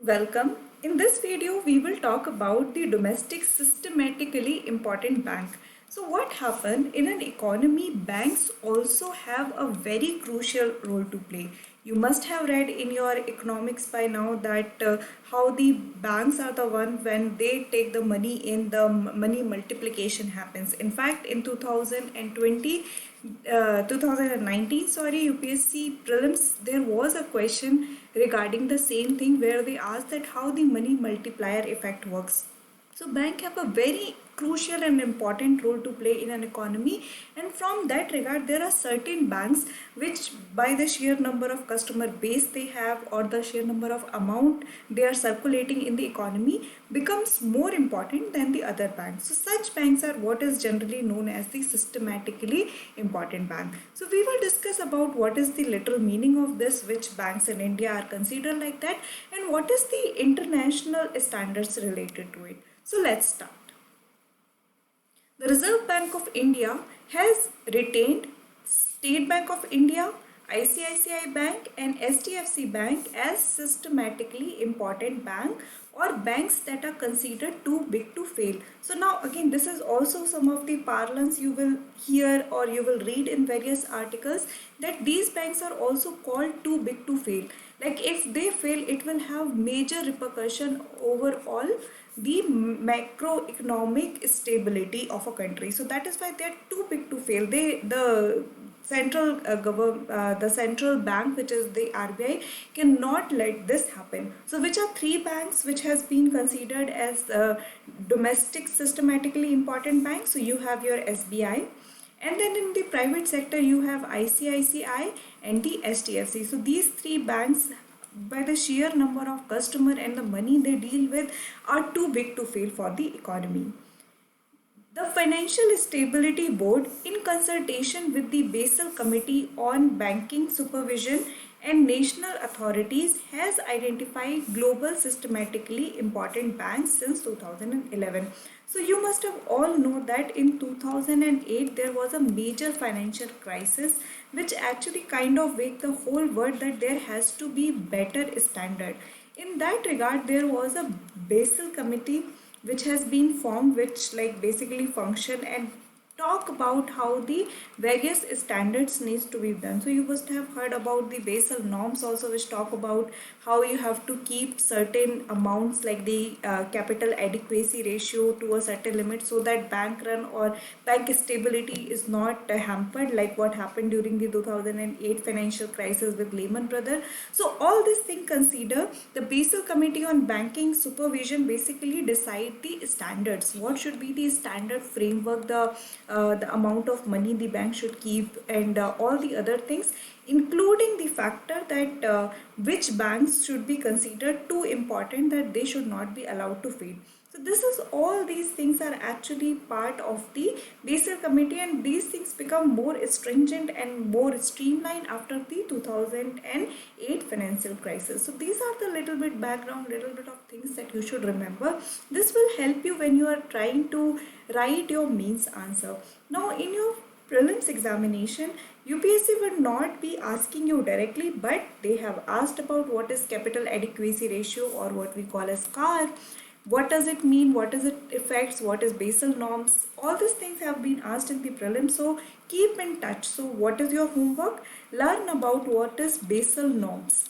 Welcome. In this video, we will talk about the domestic systematically important bank. So what happened in an economy, banks also have a very crucial role to play. You must have read in your economics by now that how the banks are the one when they take the money in, the money multiplication happens. In fact, in 2020, 2019, sorry, UPSC prelims, there was a question regarding the same thing where they asked that how the money multiplier effect works. So bank have a very crucial and important role to play in an economy, and from that regard there are certain banks which by the sheer number of customer base they have or the sheer number of amount they are circulating in the economy becomes more important than the other banks. So such banks are what is generally known as the systematically important bank. So we will discuss about what is the literal meaning of this, which banks in India are considered like that, and what is the international standards related to it. So let's start. The Reserve Bank of India has retained State Bank of India, ICICI Bank and SDFC Bank as systematically important bank or banks that are considered too big to fail. So now again, this is also some of the parlance you will hear or you will read in various articles, that these banks are also called too big to fail. Like if they fail, it will have major repercussion overall the macroeconomic stability of a country. So that is why they are too big to fail. The the central bank, which is the RBI, cannot let this happen. So which are three banks which has been considered as domestic systematically important banks? So you have your SBI, and then in the private sector you have ICICI and the SDFC. So these three banks, by the sheer number of customer and the money they deal with, are too big to fail for the economy. The Financial Stability Board, in consultation with the Basel Committee on Banking Supervision and national authorities, has identified global systematically important banks since 2011. So you must have all know that in 2008 there was a major financial crisis which actually kind of waked the whole world that there has to be better standard. In that regard, there was a Basel Committee which has been formed, which like basically function and talk about how the various standards needs to be done. So you must have heard about the Basel norms also, which talk about how you have to keep certain amounts like the capital adequacy ratio to a certain limit so that bank run or bank stability is not hampered, like what happened during the 2008 financial crisis with Lehman Brothers. So all these things consider, the Basel Committee on Banking Supervision basically decide the standards, what should be the standard framework, the amount of money the bank should keep, and all the other things, including the factor that which banks should be considered too important that they should not be allowed to fail. So this is all, these things are actually part of the Basel Committee, and these things become more stringent and more streamlined after the 2008 financial crisis. So these are the little bit background, little bit of things that you should remember. This will help you when you are trying to write your mains answer. Now in your prelims examination, UPSC would not be asking you directly, but they have asked about what is capital adequacy ratio or what we call as CAR. What does it mean? What does it affects? What is Basel norms? All these things have been asked in the prelims. So keep in touch. So what is your homework? Learn about what is Basel norms.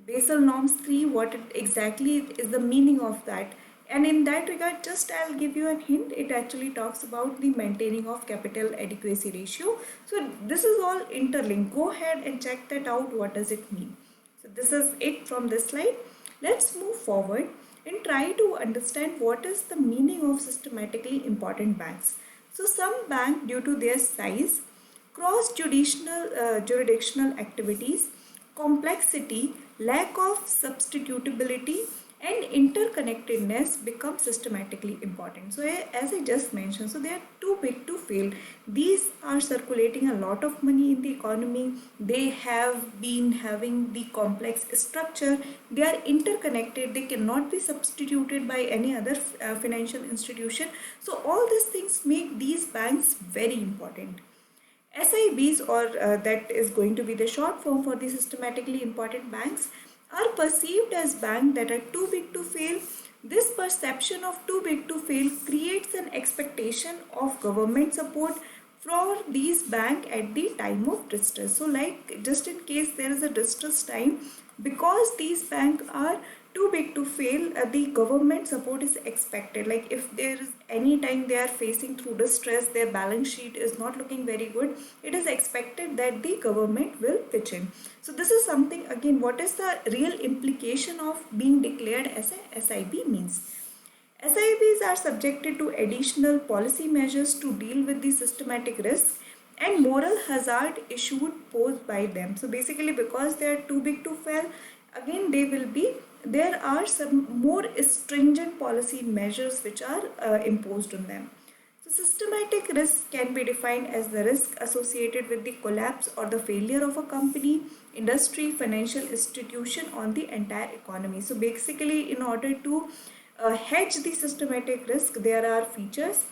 Basel norms 3, what exactly is the meaning of that? And in that regard, just I'll give you a hint, it actually talks about the maintaining of capital adequacy ratio. So this is all interlinked. Go ahead and check that out. What does it mean? So this is it from this slide. Let's move forward and try to understand what is the meaning of systematically important banks. So some bank, due to their size, jurisdictional activities, complexity, lack of substitutability and interconnectedness become systematically important. So as I just mentioned, so they are too big to fail. These are circulating a lot of money in the economy. They have been having the complex structure. They are interconnected. They cannot be substituted by any other financial institution. So all these things make these banks very important. SIBs, or that is going to be the short form for the systematically important banks, are perceived as banks that are too big to fail. This perception of too big to fail creates an expectation of government support for these banks at the time of distress. So like just in case there is a distress time, because these banks are too big to fail, the government support is expected. Like if there is any time they are facing through distress, their balance sheet is not looking very good, it is expected that the government will pitch in. So this is something, again, what is the real implication of being declared as a SIB means. SIBs are subjected to additional policy measures to deal with the systematic risk and moral hazard issued posed by them. So basically, because they are too big to fail, again there are some more stringent policy measures which are imposed on them. So systematic risk can be defined as the risk associated with the collapse or the failure of a company, industry, financial institution on the entire economy. So basically, in order to hedge the systematic risk, there are features.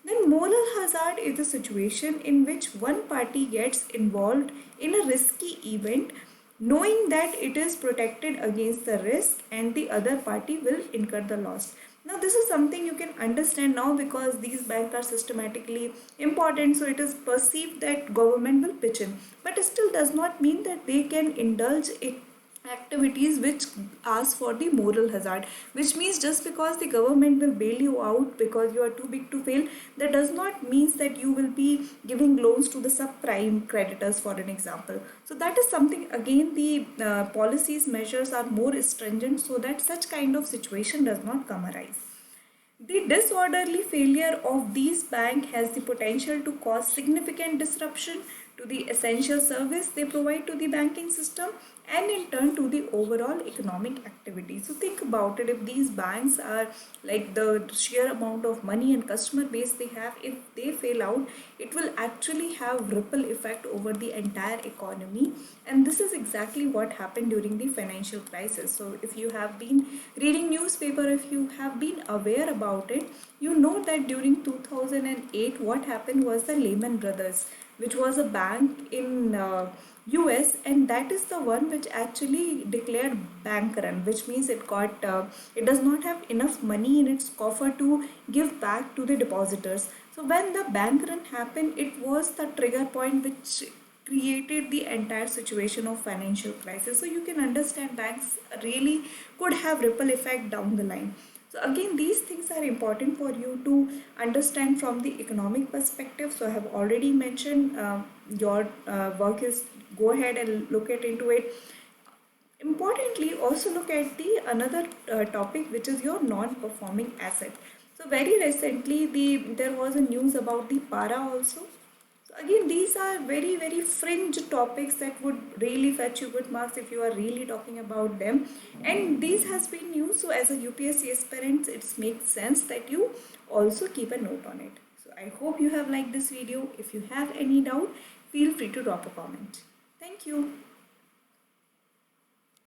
Then moral hazard is the situation in which one party gets involved in a risky event knowing that it is protected against the risk and the other party will incur the loss. Now this is something you can understand now because these banks are systematically important, so it is perceived that government will pitch in, but it still does not mean that they can indulge in activities which ask for the moral hazard, which means just because the government will bail you out because you are too big to fail, that does not mean that you will be giving loans to the subprime creditors, for an example. So that is something, again, the policies measures are more stringent so that such kind of situation does not come arise. The disorderly failure of these banks has the potential to cause significant disruption to the essential service they provide to the banking system and in turn to the overall economic activity. So think about it, if these banks are like the sheer amount of money and customer base they have, if they fail out, it will actually have ripple effect over the entire economy, and this is exactly what happened during the financial crisis. So if you have been reading newspaper, if you have been aware about it, you know that during 2008 what happened was the Lehman Brothers, which was a bank in US, and that is the one which actually declared bank run, which means it does not have enough money in its coffer to give back to the depositors. So when the bank run happened, it was the trigger point which created the entire situation of financial crisis. So you can understand banks really could have ripple effect down the line. So again, these things are important for you to understand from the economic perspective. So I have already mentioned your work is go ahead and look at into it. Importantly, also look at the another topic, which is your non-performing asset. So very recently, there was a news about the para also. So again, these are very fringe topics that would really fetch you good marks if you are really talking about them. And these has been used. So as a UPSC aspirant, it makes sense that you also keep a note on it. So I hope you have liked this video. If you have any doubt, feel free to drop a comment. Thank you.